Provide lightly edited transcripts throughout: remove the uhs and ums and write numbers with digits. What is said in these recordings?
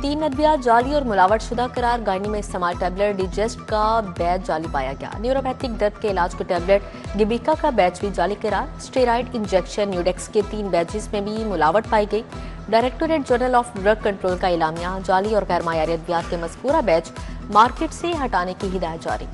3 अद्वियात जाली और मिलावटशुदा करार, गायनी में इस्तेमाल टैबलेट डिजेस्ट का बैच जाली पाया गया। न्यूरोपैथिक दर्द के इलाज को टैबलेट गिबिका का बैच भी जाली करार। स्टेरॉइड इंजेक्शन न्यूडेक्स के 3 बैचेस में भी मिलावट पाई गई। Directorate general of drug control का इलामिया, जाली और गैर मायारी अद्वियात के मज़कूरा बैच मार्केट से हटाने की हिदायत जारी।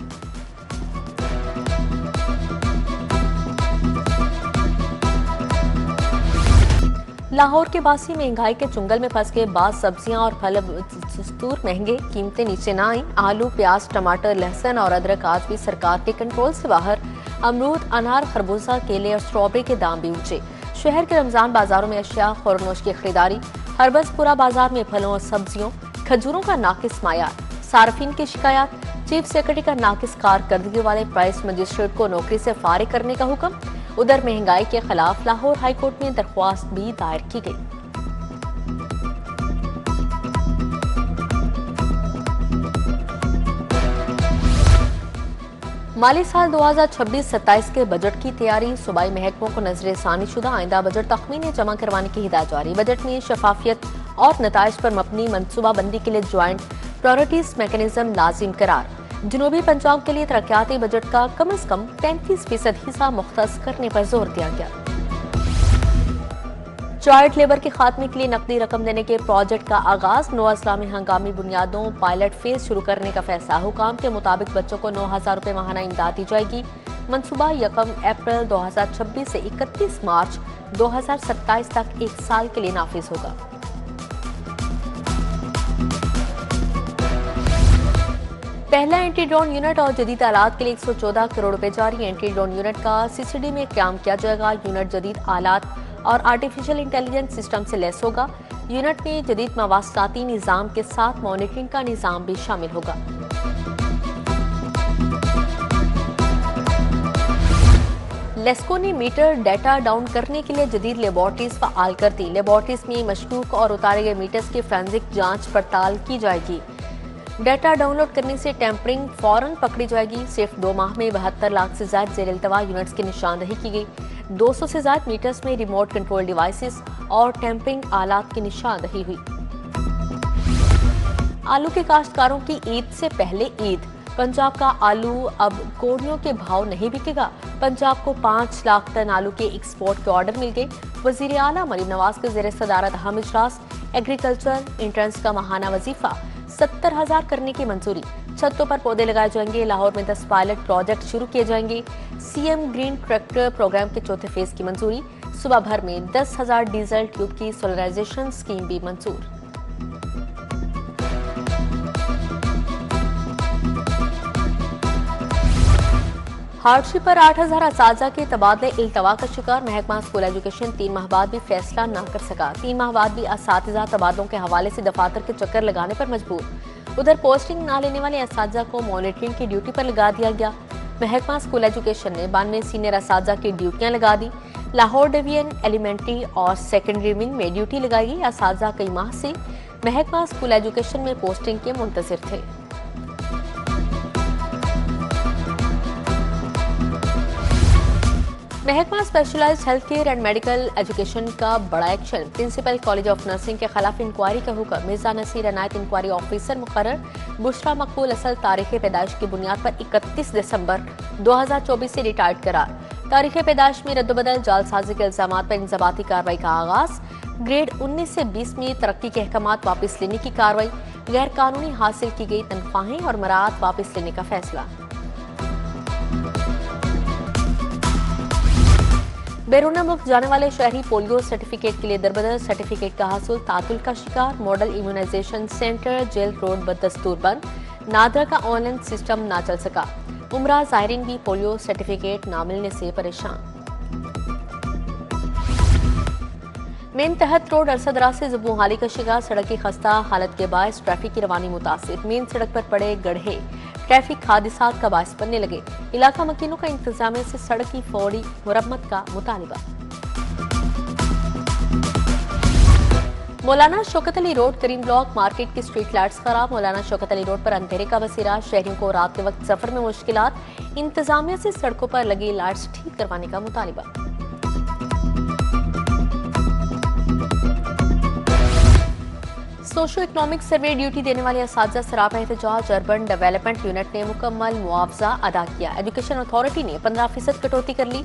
लाहौर के बासी महंगाई के चुंगल में फंस के बाद सब्जियां और फल दस्तूर महंगे, कीमतें नीचे ना आई। आलू, प्याज, टमाटर, लहसुन और अदरक आज भी सरकार के कंट्रोल से बाहर। अमरूद, अनार, खरबूजा, केले और स्ट्रॉबेरी के दाम भी ऊंचे। शहर के रमजान बाजारों में अशिया खुरनोश की खरीदारी। हरबसपुरा बाजार में फलों और सब्जियों, खजूरों का नाकिस मायार। सार्फिन की शिकायत, चीफ सेक्रेटरी का नाकिस कारकर्दगी वाले प्राइस मजिस्ट्रेट को नौकरी से फारिग करने का हुक्म। उधर महंगाई के खिलाफ लाहौर हाई कोर्ट में दरख्वास्त भी दायर की गई। माली साल 2026-27 के बजट की तैयारी, सूबाई महकमों को नजरसानी शुदा आइंदा बजट तखमीने जमा करवाने की हिदायत जारी। बजट में शफाफियत और नताइज पर मबनी मनसूबाबंदी के लिए ज्वाइंट प्रायोरिटीज मैकेनिज्म लाजिम करार। जनूबी पंजाब के लिए तरक्याती बजट का कम से कम 33% हिस्सा मुख्तस करने पर जोर दिया गया। चाइल्ड लेबर के खात्मे के लिए नकदी रकम देने के प्रोजेक्ट का आगाज। 9 अजला में हंगामी बुनियादों पायलट फेज शुरू करने का फैसला। हुकाम के मुताबिक बच्चों को 9,000 रुपए माहाना इमदाद दी जाएगी। मनसूबा 1 अप्रैल 2026 से 31 मार्च 2027 तक 1 साल के लिए नाफिज होगा। पहला एंटी ड्रोन यूनिट और जदीद आलात के लिए 114 करोड़ रुपए जारी। एंटी ड्रोन यूनिट का सीसीडी में क्याम किया जाएगा। यूनिट जदीद आलात और आर्टिफिशियल इंटेलिजेंस सिस्टम से लैस होगा। यूनिट में जदीद मवासलाती निज़ाम के साथ मॉनिटरिंग का निज़ाम भी शामिल होगा। लेस्को ने मीटर डाटा डाउन करने के लिए जदीद लेबॉर्ट्रीज फ़आल कर दी। लेबॉर्ट्रीज में मशकूक और उतारे गए मीटर्स की फोरेंसिक जांच पड़ताल की जाएगी। डाटा डाउनलोड करने से टैंपरिंग फौरन पकड़ी जाएगी। सिर्फ 2 माह में 72 लाख से ज्यादा जेर-इल्तवा यूनिट्स की निशानदही की गई। 200 से ज्यादा मीटर्स में रिमोट कंट्रोल डिवाइसेस और टैंपरिंग आलात की निशानदही हुई। आलू के काश्तकारों की ईद से पहले ईद। पंजाब का आलू अब कोड़ियों के भाव नहीं बिकेगा। पंजाब को 5 लाख टन आलू के एक्सपोर्ट के ऑर्डर मिल गए। वजीर आला मरीम नवाज के ज़ेर सदारत अहम इजलास। एग्रीकल्चर इंट्रेंस का माहाना वजीफा 70,000 करने की मंजूरी। छतों पर पौधे लगाए जाएंगे। लाहौर में 10 पायलट प्रोजेक्ट शुरू किए जाएंगे। सीएम ग्रीन ट्रैक्टर प्रोग्राम के 4थे फेज की मंजूरी। सुबह भर में 10,000 डीजल ट्यूब की सोलराइजेशन स्कीम भी मंजूर। हार्डशिप पर 8,000 असातिज़ा के तबादले इल्तवा का शिकार। महकमा स्कूल एजुकेशन 3 माह बाद भी फैसला न कर सका। 3 माह बाद भी असातिज़ा तबादलों के हवाले से दफातर के चक्कर लगाने पर मजबूर। उधर पोस्टिंग न लेने वाले असातिज़ा को मॉनिटरिंग की ड्यूटी पर लगा दिया गया। महकमा स्कूल एजुकेशन ने 92 सीनियर असातिज़ा की ड्यूटियां लगा दी। लाहौर डिवीजन एलिमेंट्री और सेकेंडरी विंग में ड्यूटी लगाई गई। असातिज़ा कई माह से महकमा स्कूल एजुकेशन में पोस्टिंग के मुंतज़िर थे। महकमा specialised health care and medical education का बड़ा action. Principal college of nursing के खिलाफ इंक्वायरी का हुक्म। मिर्जा नसीर अनायत इंक्वायरी ऑफिसर मुकर्रर। बुशरा मकबूल असल तारीख पैदाइश की बुनियाद पर 31 दिसंबर 2024 से रिटायर्ड करार। तारीख पैदाइश में रद्दबदल, जालसाजी के इल्जामात पर इंजबाती कार्रवाई का आगाज। ग्रेड 19 से 20 में तरक्की के अहकामात वापस लेने की कार्रवाई। गैर कानूनी हासिल की गई तनख्वाहें और मराद वापस लेने का फैसला। बैरून मुल्क जाने वाले शहरी पोलियो सर्टिफिकेट के लिए दरबदर। सर्टिफिकेट का हासिल तातुल का शिकार। Model immunisation centre jail road बदस्तूर बंद। नादरा का ऑनलाइन सिस्टम ना चल सका। उमरा ज़ायरीन भी पोलियो सर्टिफिकेट ना मिलने से परेशान। मेन तहत रोड अरसदरा से जबूहाली का शिकार। सड़क की खस्ता हालत के बायस ट्रैफिक की रवानी मुतासिर। मेन सड़क पर पड़े गड्ढे ट्रैफिक हादसात का बायस बनने लगे। इलाका मकीनों का इंतजामिया से सड़क की फौरी मुरम्मत का मुतालिबा। मौलाना शौकत अली रोड करीम ब्लॉक मार्केट की स्ट्रीट लाइट्स खराब। मौलाना शौकत अली रोड पर अंधेरे का बसेरा। शहरियों को रात के वक्त सफर में मुश्किलात। इंतजामिया से सड़कों पर लगी लाइट्स ठीक करवाने का मुतालिबा। सोशो इकोनॉमिक सर्वे ड्यूटी देने वाले असातिज़ा सरापा एहतजाज। अर्बन डेवलपमेंट यूनिट ने मुकम्मल मुआवजा अदा किया। एजुकेशन अथॉरिटी ने 15% कटौती कर ली।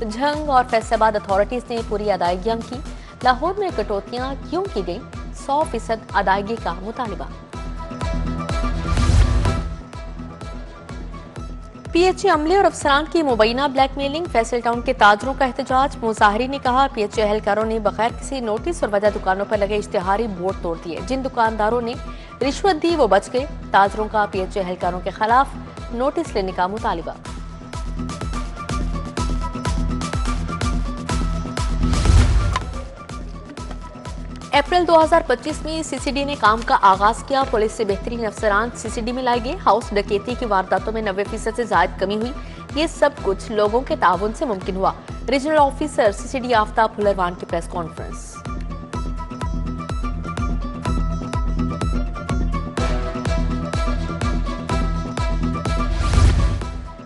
झंग और फैसलाबाद अथॉरिटीज ने पूरी अदायगियां की। लाहौर में कटौतियां क्यों की गई? 100% अदायगी का मुतालिबा। पीएचई अमले और अफसरान की मुबैना ब्लैकमेलिंग। फैसल टाउन के ताजरों का एहतजाज। मुजाहिरीन ने कहा पीएचई एहलकारों ने बगैर किसी नोटिस और वजह दुकानों पर लगे इश्तिहारी बोर्ड तोड़ दिए। जिन दुकानदारों ने रिश्वत दी वो बच गए। ताजरों का पीएचई एहलकारों के खिलाफ नोटिस लेने का मुतालिबा। अप्रैल 2025 में सीसीडी ने काम का आगाज किया। पुलिस से बेहतरीन अफसरान सीसीडी में लाए गए। हाउस डकैती की वारदातों में 90% से ज्यादा कमी हुई। ये सब कुछ लोगों के ताउन से मुमकिन हुआ। Regional officer CCD Aftab Phularwan की प्रेस कॉन्फ्रेंस।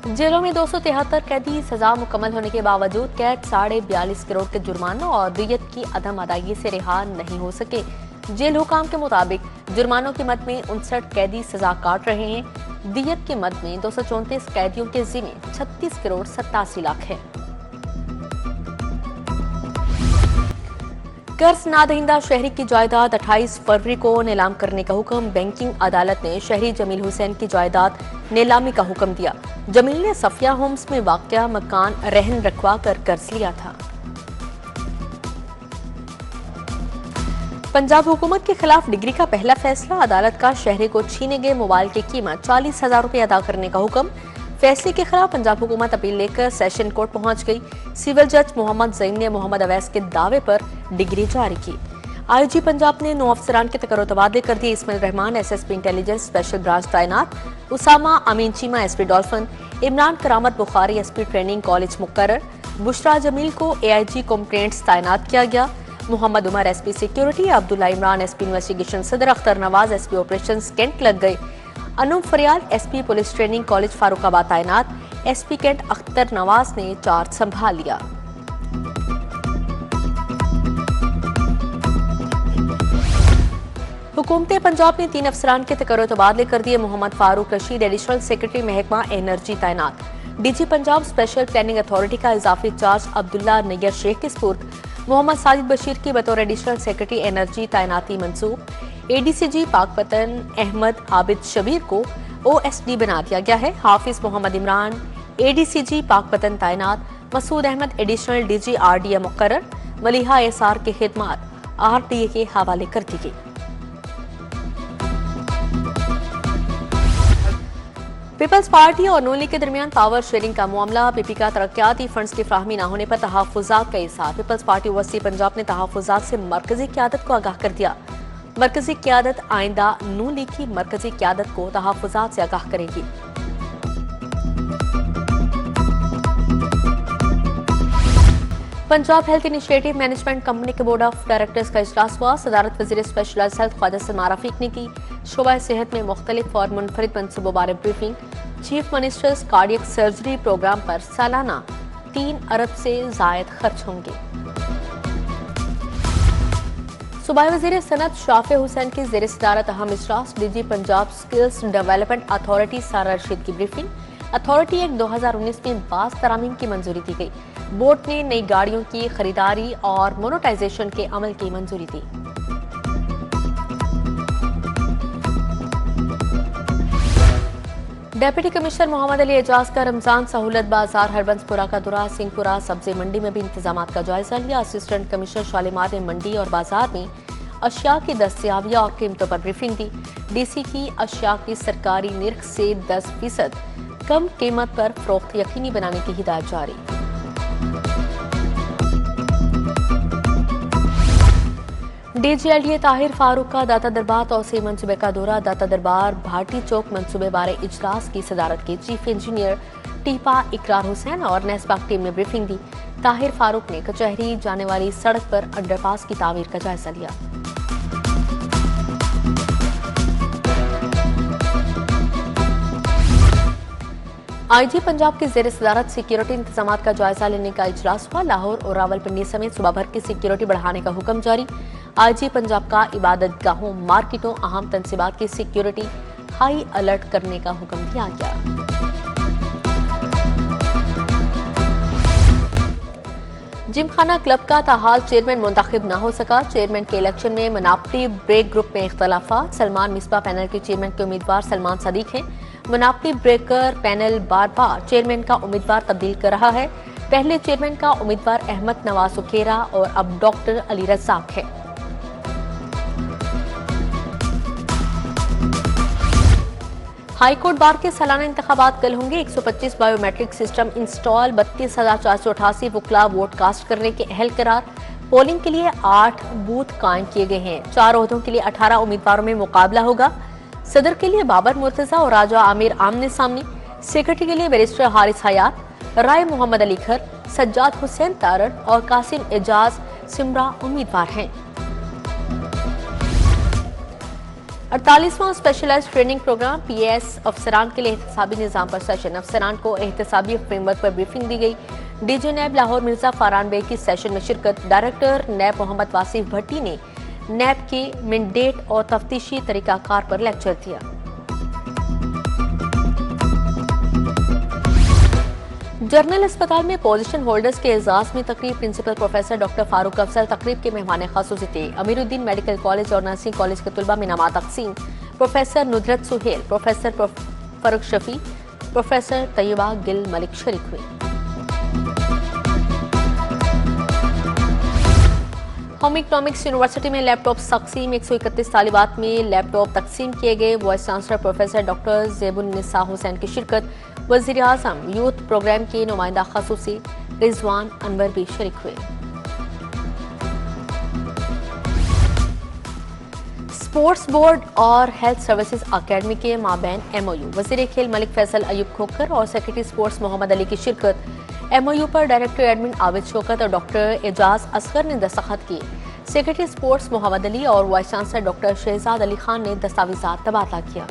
जेलों में 273 कैदी। सजा मुकम्मल होने के बावजूद कैद 42.5 करोड़ के जुर्मानों और दियत की अदम अदायगी से रिहा नहीं हो सके। जेल हुकाम के मुताबिक जुर्मानों की मद में 59 कैदी सजा काट रहे हैं। दियत की मद में 234 कैदियों के जिम्मे 36 करोड़ 87 लाख है। कर्ज नादहिंदा शहरी की जायदाद 28 फरवरी को नीलाम करने का हुक्म। बैंकिंग अदालत ने शहरी जमील हुसैन की जायदाद नीलामी का हुक्म दिया। जमील ने सफिया होम्स में वाक़या मकान रहन रखवा कर कर्ज लिया था। पंजाब हुकूमत के खिलाफ डिग्री का पहला फैसला। अदालत का शहरी को छीने गए मोबाइल की कीमत 40,000 रुपये अदा करने का हुक्म। फैसले के खिलाफ पंजाब हुकूमत अपील लेकर सेशन कोर्ट पहुंच गई। सिविल जज मोहम्मद जईन ने मोहम्मद अवैस के दावे पर डिग्री जारी की। आईजी पंजाब ने 9 अफसरान के तकर्रो तबादले कर दिए। Ismail Rahman SSP intelligence special branch तैनात। Usama Amin Cheema SP dolphin. Imran Karamat Bukhari SP training college मुकर्रर। बुशरा जमील को एआईजी कंप्लेंट्स तैनात किया गया। Mohammad Umar SP security. Abdullah Imran SP investigation Saddar. Akhtar Nawaz SP operations cantt लग गए। Anoop Faryal SP police training college Farooqabad तैनात। एसपी कैंट अख्तर नवाज ने चार्ज संभाल लिया। हुकूमत पंजाब ने 3 अफसरान के तकर्रो तबादले कर दिए। मोहम्मद फारूक रशीद एडिशनल सेक्रेटरी महकमा एनर्जी तैनात। DG Punjab special planning authority का इजाफी चार्ज अब्दुल्ला नैयर शेख के सुपुर्द। मोहम्मद साजिद बशीर की बतौर एडिशनल सेक्रेटरी एनर्जी तैनाती मंसूब। एडीसीजी पाकपतन अहमद आबिद शबीर को ओएसडी बना दिया गया है। हाफिज मोहम्मद इमरान एडीसीजी पाकपतन तैनात। Masood Ahmad additional DG RDA मुकर्रर। मलिहा एसआर की खिदमत आरडीए के हवाले कर दी गई। पीपल्स पार्टी और नून लीग के दरमियान पावर शेयरिंग का मामला। पीपी का तरक्याती फंड्स की फ्राहमी न होने पर तहफ़्फ़ुज़ात का इज़हार। पीपल्स पार्टी ओवैसी पंजाब ने तहफ़्फ़ुज़ात से मरकजी क़यादत को आगाह कर दिया। मरकजी क़यादत आइंदा नून लीग की मरकजी क़यादत को तहफ़्फ़ुज़ात से आगाह करेगी। Punjab health initiative management company के बोर्ड ऑफ डायरेक्टर्स का इजलास हुआ। सदारत वज़ीर स्पेशलाइज्ड हेल्थ ख्वाजा सलमान रफीक ने की। शोबा सेहत में मुख्तलिफ और मुनफरिद मंसूबों बारे briefing. Chief minister's cardiac surgery programme पर सालाना 3 अरब से जायद खर्च होंगे। सूबाई वज़ीर सनत शाफे हुसैन की ज़ेर सदारत अहम इजलास। DG Punjab skills development authority सारा रशीद की ब्रीफिंग। अथॉरिटी एक्ट 2019 में 22 तरामीम की मंजूरी दी गई। बोर्ड ने नई गाड़ियों की खरीदारी और मोनेटाइजेशन के अमल की मंजूरी दी। डेप्यूटी कमिश्नर मोहम्मद अली एजाज का रमजान सहूलत बाजार हरबंसपुरा का दौरा। सिंहपुरा सब्जी मंडी में भी इंतजामात का जायजा लिया। असिस्टेंट कमिश्नर शालीमार ने मंडी और बाजार में अशिया की दस्तयाबी और कीमतों पर ब्रीफिंग दी। डीसी की अशिया की सरकारी निर्ख से 10% कम कीमत पर फरोख्त यकीनी बनाने की हिदायत जारी। डीजीएलडीए ताहिर फारूक का दाता दरबार तौसीह मंसूबे का दौरा। दाता दरबार भाटी चौक मंसूबे बारे इजलास की सदारत की चीफ इंजीनियर टीपा इकरार हुसैन और नेस्बाक टीम ने ब्रीफिंग दी। ताहिर फारूक ने कचहरी जाने वाली सड़क पर अंडरपास की तामीर का जायजा लिया। आईजी पंजाब की ज़ेर सदारत सिक्योरिटी इंतजामात का जायजा लेने का इजलास हुआ। लाहौर और रावलपिंडी समेत सूबा भर की सिक्योरिटी बढ़ाने का हुक्म जारी। आईजी पंजाब का इबादतगाहों, मार्केटों, अहम तंसीबात की सिक्योरिटी हाई अलर्ट करने का हुक्म दिया गया। जिमखाना क्लब का ताहाल चेयरमैन मुंतखब न हो सका। चेयरमैन के इलेक्शन में मनापटी ब्रेक ग्रुप में इख्तलाफा। सलमान मिसबा पैनल के चेयरमैन के उम्मीदवार सलमान सदीक हैं। मनापटी ब्रेकर पैनल बार बार चेयरमैन का उम्मीदवार तब्दील कर रहा है। पहले चेयरमैन का उम्मीदवार अहमद नवाज उखेरा और अब डॉक्टर अली रज़ाक है। हाईकोर्ट बार के सालाना इंतखाबात कल होंगे। 125 बायोमेट्रिक सिस्टम इंस्टॉल, 32,488 वकला वोट कास्ट करने के अहल करार। पोलिंग के लिए 8 बूथ कायम किए गए हैं। 4 ओहदों के लिए 18 उम्मीदवारों में मुकाबला होगा। सदर के लिए बाबर मुर्तजा और राजा आमिर आमने सामने। सेक्रेटरी के लिए बैरिस्टर हारिस हयात, राय मोहम्मद अली खर, सज्जाद हुसैन तारड़ और कासिम एजाज सिमरा उम्मीदवार हैं। 48वां स्पेशलाइज्ड ट्रेनिंग प्रोग्राम पीएस अफसरान के लिए एहतसाबी निजाम पर सेशन। अफसरान को एहतसाबी फ्रेमवर्क पर ब्रीफिंग दी गई। डीजी नैब लाहौर मिर्जा फारान बेग की सेशन में शिरकत। डायरेक्टर नैब मोहम्मद वासिफ भट्टी ने नैब के मैंडेट और तफ्तीशी तरीकाकार पर लेक्चर दिया। जनरल अस्पताल में पोजीशन होल्डर्स के एजाज में तकरीब। Principal professor doctor Farooq Afzal तकरीब के मेहमान खासूसी थे। अमीरुद्दीन मेडिकल कॉलेज और नर्सिंग कॉलेज के तुलबा में इनामात तकसीम। Professor Nudrat Suhail, professor Farrukh Shafi, professor Tayyaba Gill Malik शरीक हुए। होम इकोनॉमिक्स यूनिवर्सिटी में लैपटॉप तकसीम। 131 तालिबात में लैपटॉप तकसीम किए गए। Vice chancellor professor doctor Zebunnisa Hussain की शिरकत। वज़ीर आज़म यूथ प्रोग्राम के नुमाइंदा खसूसी रिजवान अनवर भी शरीक हुए। स्पोर्ट्स बोर्ड और हेल्थ सर्विसेज अकेडमी के माबैन एमओयू। वज़ीर खेल मलिक फैसल अयूब खोखर और सेक्रेटरी स्पोर्ट्स मोहम्मद अली की शिरकत। एमओयू पर डायरेक्टर एडमिन आबिद शौकत और डॉक्टर एजाज असगर ने दस्तखत किए। सेक्रेटरी स्पोर्ट्स मोहम्मद अली और vice chancellor doctor Shahzad Ali Khan ने दस्तावेजात तबादला किया।